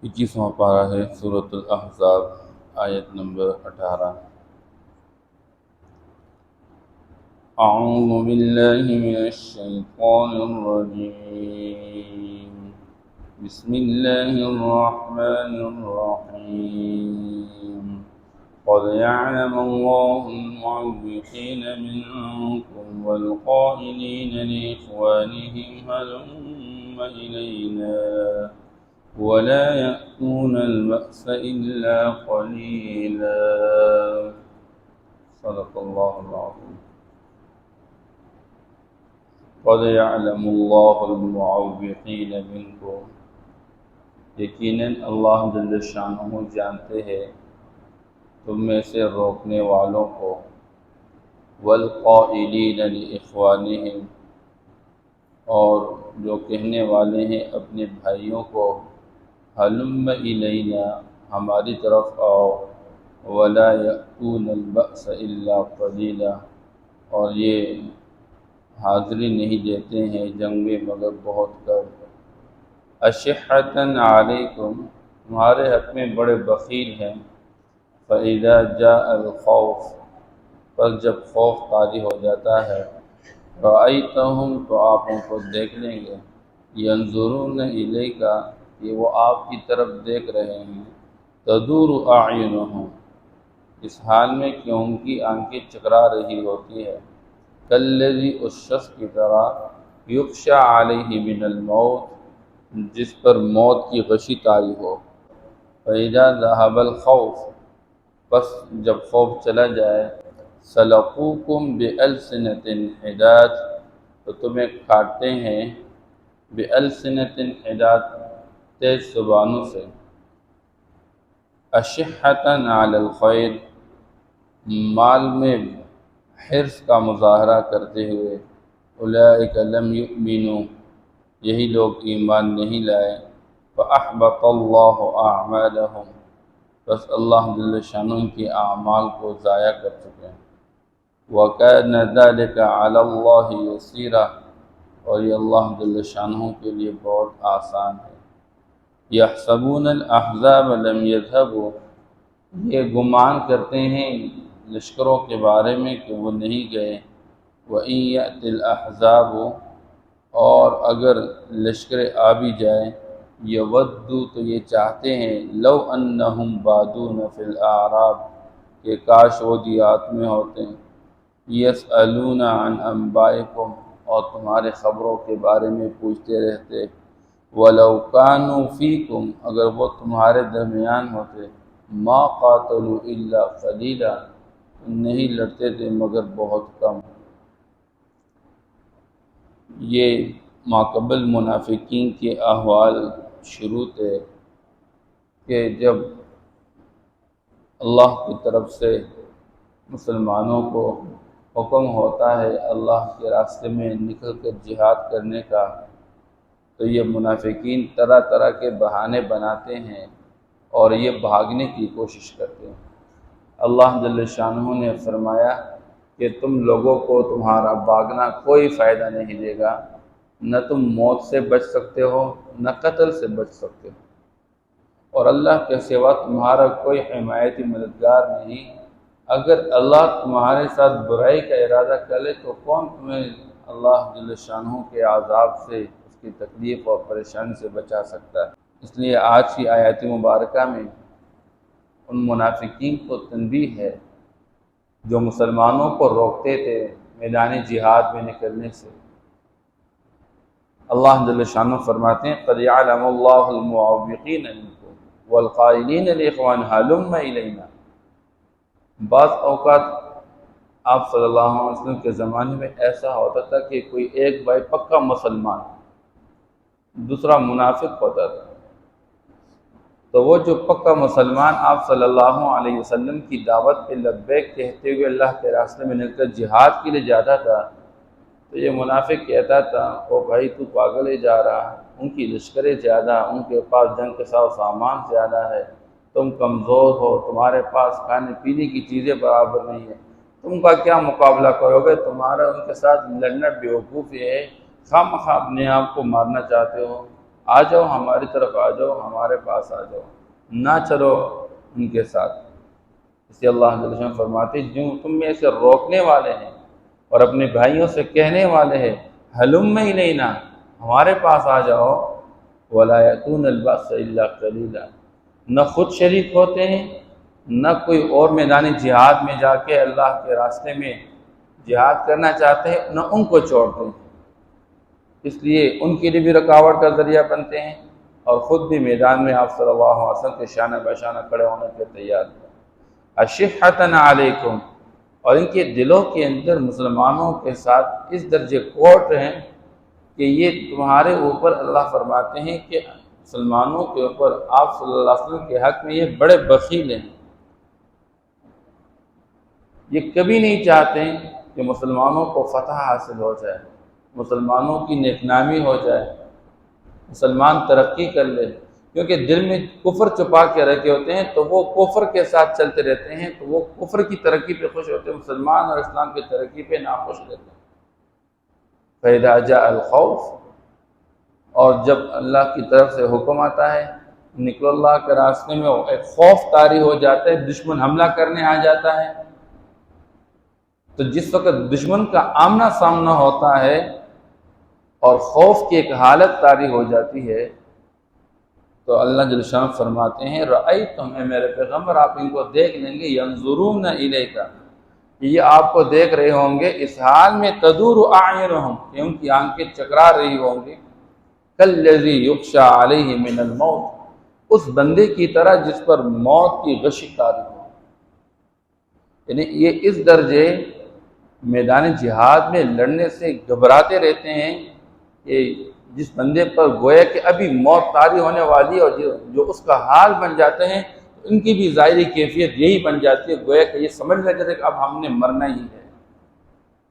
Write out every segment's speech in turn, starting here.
21واں پارہ ہے سورۃ الاحزاب، آیت نمبر 18۔ اعوذ باللہ من الشیطان الرجیم، بسم اللہ الرحمن الرحیم۔ قد يعلم الله المعوقين منكم والقائلين لإخوانهم هلم إلينا ولا يأتون البأس إلا قليلا۔ صدق اللہ العظیم۔ قد يعلم الله المعوقين منكم، یقیناً اللہ جل شانہ جانتے ہیں تم میں سے روکنے والوں کو، والقائلین لإخوانهم، اور جو کہنے والے ہیں اپنے بھائیوں کو، ہلم الینا، ہماری طرف آؤ، ولا یأتون البأس الا قلیلا، اور یہ حاضری نہیں دیتے ہیں جنگ میں مگر بہت کم۔ اشحۃ علیکم، تمہارے حق میں بڑے بخیل ہیں۔ فإذا جاء الخوف، پر جب خوف طاری ہو جاتا ہے، رأیتہم، تو آپ ان کو دیکھ لیں گے، ینظرون الیک، کہ وہ آپ کی طرف دیکھ رہے ہیں، تدور اعینہم، اس حال میں کہ ان کی آنکھیں چکرا رہی ہوتی ہے، کالذی، اس شخص کی طرح، یغشی علیہ من الموت، جس پر موت کی غشی طاری ہو۔ فإذا ذهب الخوف، بس جب خوف چلا جائے، سلقوکم بألسنۃ حداد، تو تمہیں کاٹتے ہیں، بألسنۃ حداد، تیز زبانوں سے، اشحۃ علی الخیر، مال میں حرص کا مظاہرہ کرتے ہوئے، اولئک لم یؤمنوا، یہی لوگ ایمان نہیں لائے، فأحبط اللہ اعمالہم، بس اللہ جل شانہ کے اعمال کو ضائع کر چکے ہیں۔ وَكَانَ ذَلِكَ عَلَى اللَّهِ يَسِيرًا، اور یہ اللہ جل شانہ کے لیے بہت آسان ہے۔ يَحْسَبُونَ الْأَحْزَابَ لَمْ يَذْهَبُوا، یہ گمان کرتے ہیں لشکروں کے بارے میں کہ وہ نہیں گئے، وَإِنْ يَأْتِ الْأَحْزَابُ، اور اگر لشکر آ بھی جائے، یودوا، تو یہ چاہتے ہیں، لو انہم بادون فی الاعراب، کہ کاش وہ دیہات میں ہوتے ہیں، یسألون عن انبائکم، اور تمہارے خبروں کے بارے میں پوچھتے رہتے، ولو کانوا فیکم، اگر وہ تمہارے درمیان ہوتے، ما قاتلوا الا قلیلا، نہیں لڑتے تھے مگر بہت کم۔ یہ ماقبل منافقین کے احوال شروع تھے کہ جب اللہ کی طرف سے مسلمانوں کو حکم ہوتا ہے اللہ کے راستے میں نکل کر جہاد کرنے کا، تو یہ منافقین طرح طرح کے بہانے بناتے ہیں اور یہ بھاگنے کی کوشش کرتے ہیں۔ اللہ جل شانہ نے فرمایا کہ تم لوگوں کو تمہارا بھاگنا کوئی فائدہ نہیں دے گا، نہ تم موت سے بچ سکتے ہو نہ قتل سے بچ سکتے ہو، اور اللہ کے سوا تمہارا کوئی حمایتی مددگار نہیں۔ اگر اللہ تمہارے ساتھ برائی کا ارادہ کرے تو کون تمہیں اللہ جل شانہ کے عذاب سے، اس کی تکلیف اور پریشانی سے بچا سکتا ہے؟ اس لیے آج کی آیات مبارکہ میں ان منافقین کو تنبیہ ہے جو مسلمانوں کو روکتے تھے میدان جہاد میں نکلنے سے۔ اللہ جل شانہ فرماتے ہیں، قد یعلم اللہ المعوقین منکم والقائلین لإخوانہم ہلم الینا۔ بعض اوقات آپ صلی اللہ علیہ وسلم کے زمانے میں ایسا ہوتا تھا کہ کوئی ایک بھائی پکا مسلمان، دوسرا منافق ہوتا تھا، تو وہ جو پکا مسلمان آپ صلی اللہ علیہ وسلم کی دعوت پہ لبیک کہتے ہوئے اللہ کے راستے میں نکل کر جہاد کے لیے جاتا تھا، تو یہ منافق کہتا تھا، او بھائی تو پاگل ہی جا رہا ہے، ان کی لشکریں زیادہ، ان کے پاس جنگ کا سامان زیادہ ہے، تم کمزور ہو، تمہارے پاس کھانے پینے کی چیزیں برابر نہیں ہیں، تم کا کیا مقابلہ کرو گے؟ تمہارا ان کے ساتھ لڑنا بیوقوفی ہے، خواہ مخواہ اپنے آپ کو مارنا چاہتے ہو، آ جاؤ ہماری طرف، آ جاؤ ہمارے پاس، آ جاؤ، نہ چلو ان کے ساتھ۔ اس لیے اللہ جل شانہ فرماتے ہیں جو تم میں سے روکنے والے ہیں اور اپنے بھائیوں سے کہنے والے ہیں ہلم الینا، ہمارے پاس آ جاؤ، ولا یأتون البأس الا قلیلا، نہ خود شریک ہوتے ہیں، نہ کوئی اور میدان جہاد میں جا کے اللہ کے راستے میں جہاد کرنا چاہتے ہیں، نہ ان کو چھوڑتے ہیں، اس لیے ان کے لیے بھی رکاوٹ کا ذریعہ بنتے ہیں اور خود بھی میدان میں آپ صلی اللہ علیہ وسلم کے شانہ بشانہ کھڑے ہونے کے تیار ہیں۔ اشحۃ علیکم، اور ان کے دلوں کے اندر مسلمانوں کے ساتھ اس درجے کوٹ ہیں کہ یہ تمہارے اوپر اللہ فرماتے ہیں کہ مسلمانوں کے اوپر آپ صلی اللہ علیہ وسلم کے حق میں یہ بڑے بخیل ہیں، یہ کبھی نہیں چاہتے کہ مسلمانوں کو فتح حاصل ہو جائے، مسلمانوں کی نیک نامی ہو جائے، مسلمان ترقی کر لے، کیونکہ دل میں کفر چھپا کے رکھے ہوتے ہیں تو وہ کفر کے ساتھ چلتے رہتے ہیں، تو وہ کفر کی ترقی پہ خوش ہوتے ہیں، مسلمان اور اسلام کی ترقی پہ ناخوش رہتے ہیں۔ فَإِذَا جَاءَ الْخَوْفُ، اور جب اللہ کی طرف سے حکم آتا ہے نکلو اللہ کے راستے میں، ایک خوف طاری ہو جاتا ہے، دشمن حملہ کرنے آ جاتا ہے، تو جس وقت دشمن کا آمنا سامنا ہوتا ہے اور خوف کی ایک حالت طاری ہو جاتی ہے، تو اللہ جل شانہ فرماتے ہیں رأیتم، اے میرے پیغمبر آپ ان کو دیکھ لیں گے، ینظرون الیک، یہ آپ کو دیکھ رہے ہوں گے اس حال میں تدور اعینہم، کہ ان کی آنکھیں چکرا رہی ہوں گی، کالذی یغشی علیہ من الموت، اس بندے کی طرح جس پر موت کی غشی طاری ہو، یعنی یہ اس درجے میدان جہاد میں لڑنے سے گھبراتے رہتے ہیں کہ جس بندے پر گویا کہ ابھی موت طاری ہونے والی ہے، اور جو اس کا حال بن جاتے ہیں، ان کی بھی ظاہری کیفیت یہی بن جاتی ہے، گویا کہ یہ سمجھ لگتے ہیں کہ اب ہم نے مرنا ہی ہے،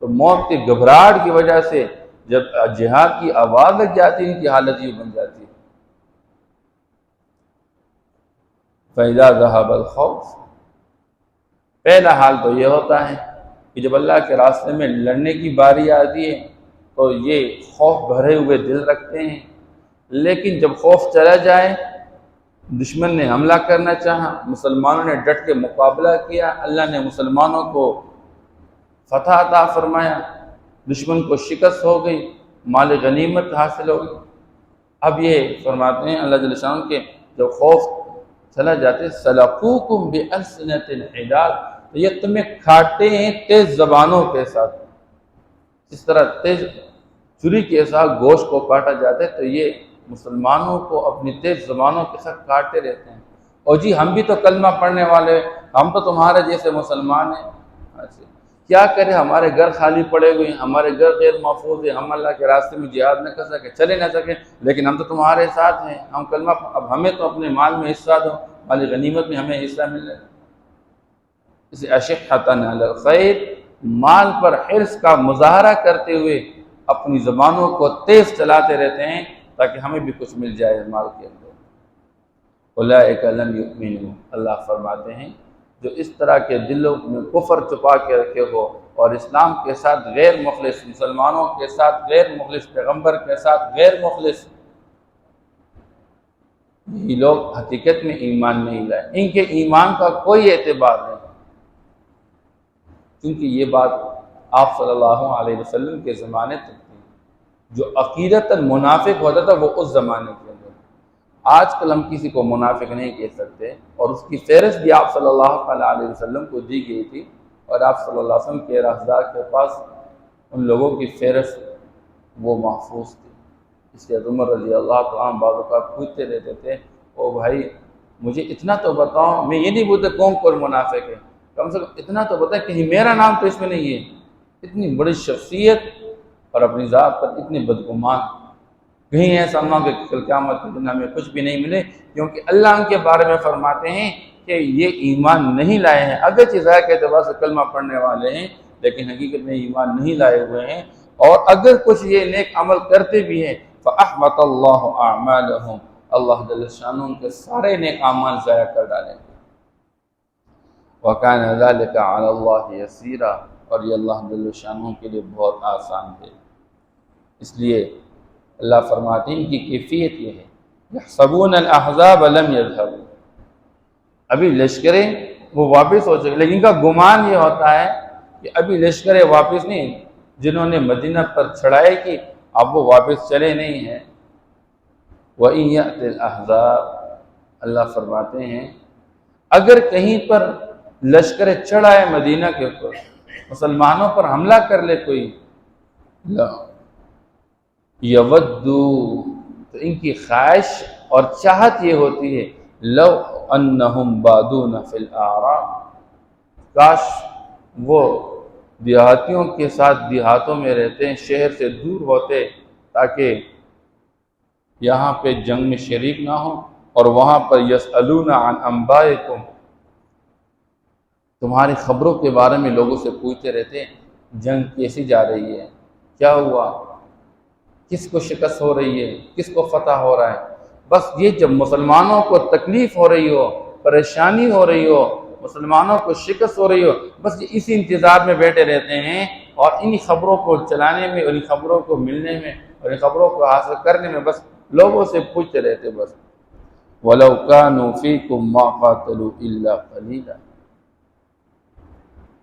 تو موت کی گھبراہٹ کی وجہ سے جب جہاد کی آواز لگ جاتی ہے ان کی حالت یہ بن جاتی ہے۔ فَإِذَا ذَهَبَ الْخَوْفُ، پہلا حال تو یہ ہوتا ہے کہ جب اللہ کے راستے میں لڑنے کی باری آتی ہے تو یہ خوف بھرے ہوئے دل رکھتے ہیں، لیکن جب خوف چلا جائے، دشمن نے حملہ کرنا چاہا، مسلمانوں نے ڈٹ کے مقابلہ کیا، اللہ نے مسلمانوں کو فتح عطا فرمایا، دشمن کو شکست ہو گئی، مال غنیمت حاصل ہو گئی، اب یہ فرماتے ہیں اللہ جل شانہ کے جب خوف چلا جاتے سلقوکم بألسنۃ حداد، تو یہ تمہیں کھاٹے ہیں تیز زبانوں کے ساتھ، اس طرح تیز چھری کے ساتھ گوشت کو کاٹا جاتا ہے، تو یہ مسلمانوں کو اپنی تیز زبانوں کے ساتھ کاٹتے رہتے ہیں، اور جی ہم بھی تو کلمہ پڑھنے والے، ہم تو تمہارے جیسے مسلمان ہیں، اچھا کیا کریں، ہمارے گھر خالی پڑے ہوئے ہیں، ہمارے گھر غیر محفوظ ہیں، ہم اللہ کے راستے میں جہاد نہ کر سکے، چلے نہ سکیں، لیکن ہم تو تمہارے ساتھ ہیں، ہم کلمہ، اب ہمیں تو اپنے مال میں حصہ دو، مال غنیمت میں ہمیں حصہ مل رہا ہے۔ اسے اشحۃ علی الخیر، مال پر حرص کا مظاہرہ کرتے ہوئے اپنی زبانوں کو تیز چلاتے رہتے ہیں تاکہ ہمیں بھی کچھ مل جائے مال کے اندر۔ اولئک لم یؤمنوا، اللہ فرماتے ہیں جو اس طرح کے دلوں میں کفر چھپا کے رکھے ہو اور اسلام کے ساتھ غیر مخلص، مسلمانوں کے ساتھ غیر مخلص، پیغمبر کے ساتھ غیر مخلص، یہ لوگ حقیقت میں ایمان نہیں لائے، ان کے ایمان کا کوئی اعتبار نہیں، کیونکہ یہ بات آپ صلی اللہ علیہ وسلم کے زمانے تک تھی، جو عقیدتاً منافق ہوتا تھا وہ اس زمانے کے اندر، آج کل ہم کسی کو منافق نہیں کہہ سکتے، اور اس کی فہرست بھی آپ صلی اللہ علیہ وسلم کو دی گئی تھی، اور آپ صلی اللہ علیہ وسلم کے راہدار کے پاس ان لوگوں کی فہرست وہ محفوظ تھی، اس لیے عمر رضی اللہ تعالیٰ عنہ بعض اوقات پوچھتے رہتے تھے او بھائی مجھے اتنا تو بتاؤ، میں یہ نہیں بولتا کون کون منافق ہے، کم سے کم اتنا تو بتا کہیں میرا نام تو اس میں نہیں ہے، اتنی بڑی شخصیت اور اپنی ذات پر اتنے بدگمان، کہیں ایسا نہ ہو کہ کل قیامت کے دن ہمیں کچھ بھی نہیں ملے، کیونکہ اللہ ان کے بارے میں فرماتے ہیں کہ یہ ایمان نہیں لائے ہیں، اگرچہ ظاہر کے اعتبار سے کلمہ پڑھنے والے ہیں لیکن حقیقت میں ایمان نہیں لائے ہوئے ہیں، اور اگر کچھ یہ نیک عمل کرتے بھی ہیں فَأَحْبَطَ اللَّهُ أَعْمَالَهُمْ، اللہ جل شانہ ان کے سارے نیک اعمال ضائع کر ڈالیں گے، وَكَانَ ذَلِكَ عَلَى اللَّهِ يَسِيرًا، اور یہ اللہ جل شانہ کے لیے بہت آسان ہے، اس لیے اللہ فرماتے ہیں ان کی کیفیت یہ ہے، یحسبون الاحزاب لم یذهبوا، ابھی لشکریں وہ واپس ہو چکے، لیکن ان کا گمان یہ ہوتا ہے کہ ابھی لشکریں واپس نہیں، جنہوں نے مدینہ پر چڑھائی کی اب وہ واپس چلے نہیں ہیں۔ وَإِن يَأْتِ الْأَحْزَابُ، اللہ فرماتے ہیں اگر کہیں پر لشکر چڑھ آئے مدینہ کے اوپر، مسلمانوں پر حملہ کر لے کوئی، لا یودو، تو ان کی خواہش اور چاہت یہ ہوتی ہے لو انہم بادون فی الاعراب، کاش وہ دیہاتیوں کے ساتھ دیہاتوں میں رہتے ہیں، شہر سے دور ہوتے، تاکہ یہاں پہ جنگ میں شریک نہ ہوں، اور وہاں پر یسألون عن انبائکم، تمہاری خبروں کے بارے میں لوگوں سے پوچھتے رہتے ہیں، جنگ کیسی جا رہی ہے، کیا ہوا، کس کو شکست ہو رہی ہے، کس کو فتح ہو رہا ہے۔ بس یہ جب مسلمانوں کو تکلیف ہو رہی ہو، پریشانی ہو رہی ہو، مسلمانوں کو شکست ہو رہی ہو، بس یہ اسی انتظار میں بیٹھے رہتے ہیں، اور ان خبروں کو چلانے میں، اور ان خبروں کو ملنے میں، اور ان خبروں کو حاصل کرنے میں بس لوگوں سے پوچھتے رہتے بس۔ وَلَوْ كَانُوا فِيكُمْ مَا قَاتَلُوا إِلَّا قَلِيلًا،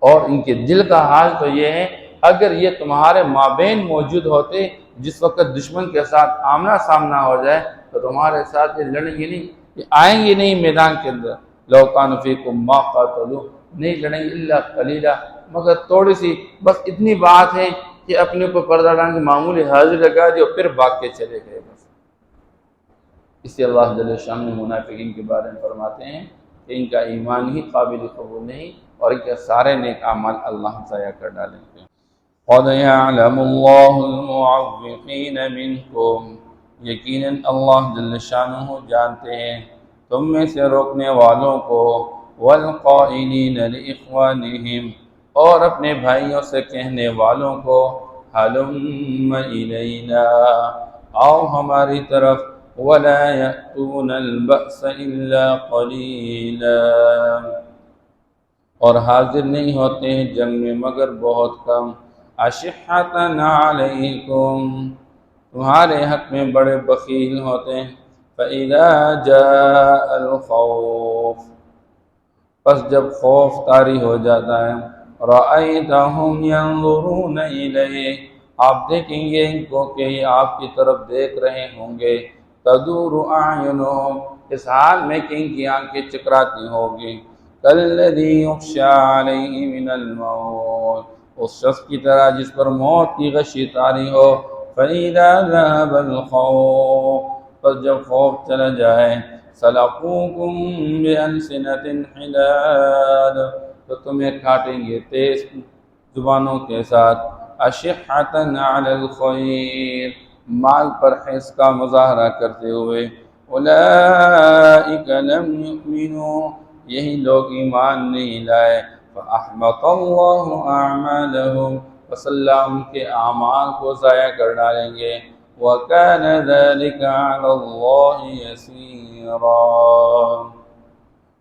اور ان کے دل کا حال تو یہ ہے اگر یہ تمہارے مابین موجود ہوتے، جس وقت دشمن کے ساتھ آمنا سامنا ہو جائے تو تمہارے ساتھ یہ لڑیں گے نہیں، یہ آئیں گے نہیں میدان کے اندر۔ لَوْ كَانُوا فِيكُمْ مَا قَاتَلُوا، نہیں لڑیں گے إِلَّا قَلِيلًا، مگر تھوڑی سی بس اتنی بات ہے کہ اپنے کو پردہ ڈال کے معمولی حاضر لگا دی اور پھر بھاگ کے چلے گئے بس۔ اس لیے اللہ جل شان منافقین کے بارے میں فرماتے ہیں کہ ان کا ایمان ہی قابل قبول نہیں، اور ان کے سارے نیک اعمال اللہ ضائع کر ڈالیں گے۔ قَدْ يَعْلَمُ اللَّهُ الْمُعَوِّقِينَ مِنْكُمْ، یقیناً اللہ جل شانہ جانتے ہیں تم میں سے روکنے والوں کو، وَالْقَائِلِينَ لِإِخْوَانِهِمْ، اور اپنے بھائیوں سے کہنے والوں کو، هَلُمَّ إِلَيْنَا، آؤ ہماری طرف، وَلَا يَأْتُونَ الْبَأْسَ إِلَّا قَلِيلًا، اور حاضر نہیں ہوتے ہیں جنگ میں مگر بہت کم، أَشِحَّةً عَلَيْكُمْ، تمہارے حق میں بڑے بخیل ہوتے ہیں، فَإِذَا جَاءَ الْخَوْفُ، پس جب خوف طاری ہو جاتا ہے، رَأَيْتَهُمْ يَنظُرُونَ إِلَيْكَ، آپ دیکھیں گے ان کو کہ یہ آپ کی طرف دیکھ رہے ہوں گے، تَدُورُ أَعْيُنُهُمْ، اس حال میں کہ ان کی آنکھیں چکراتی ہوگی، كَالَّذِي يُخْشَىٰ عَلَيْهِ مِنَ الْمَوْتِ، اس شخص کی طرح جس پر موت کی غشی طاری ہو، فَإِذَا ذَهَبَ الْخَوْفُ، پس جب خوف چلا جائے، سَلَقُوكُمْ بِأَلْسِنَةٍ حِدَادٍ، تو تمہیں کاٹیں گے تیز زبانوں کے ساتھ، أَشِحَّةً عَلَى الْخَيْرِ، مال پر حرص کا مظاہرہ کرتے ہوئے، أُولَئِكَ لَمْ يُؤْمِنُوا، یہی لوگ ایمان نہیں لائے، فَأَحْبَطَ اللَّهُ أَعْمَالَهُمْ، بس اللہ ان کے اعمال کو ضائع کر ڈالیں گے، وَكَانَ ذَلِكَ عَلَى اللَّهِ يَسِيرًا،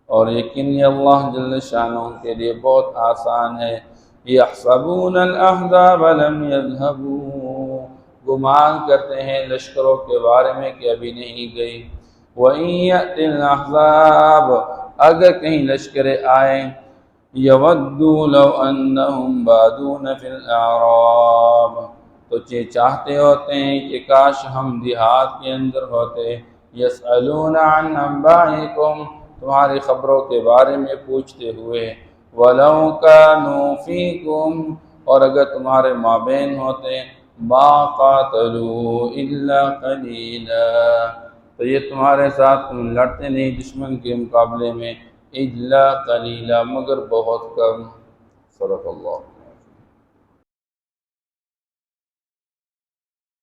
اور یقینی اللہ جل شانہ کے لیے بہت آسان ہے۔ يَحْسَبُونَ الْأَحْزَابَ لَمْ يَذْهَبُوا، گمان کرتے ہیں لشکروں کے بارے میں کہ ابھی نہیں گئی، وَإِن يَأْتِ الْأَحْزَابُ، اگر کہیں لشکریں آئیں، يَوَدُّوا لَوْ أَنَّهُمْ بَادُونَ فِي الْأَعْرَابِ، تو یہ چاہتے ہوتے ہیں کہ کاش ہم دیہات کے اندر ہوتے، يَسْأَلُونَ عَنْ أَنبَائِكُمْ، تمہاری خبروں کے بارے میں پوچھتے ہوئے، وَلَوْ كَانُوا فِيكُمْ، اور اگر تمہارے مابین ہوتے، مَا قَاتَلُوا إِلَّا قَلِيلًا، تو یہ تمہارے ساتھ لڑتے نہیں دشمن کے مقابلے میں، إِلَّا قَلِيلًا، مگر بہت کم۔ صدق اللہ۔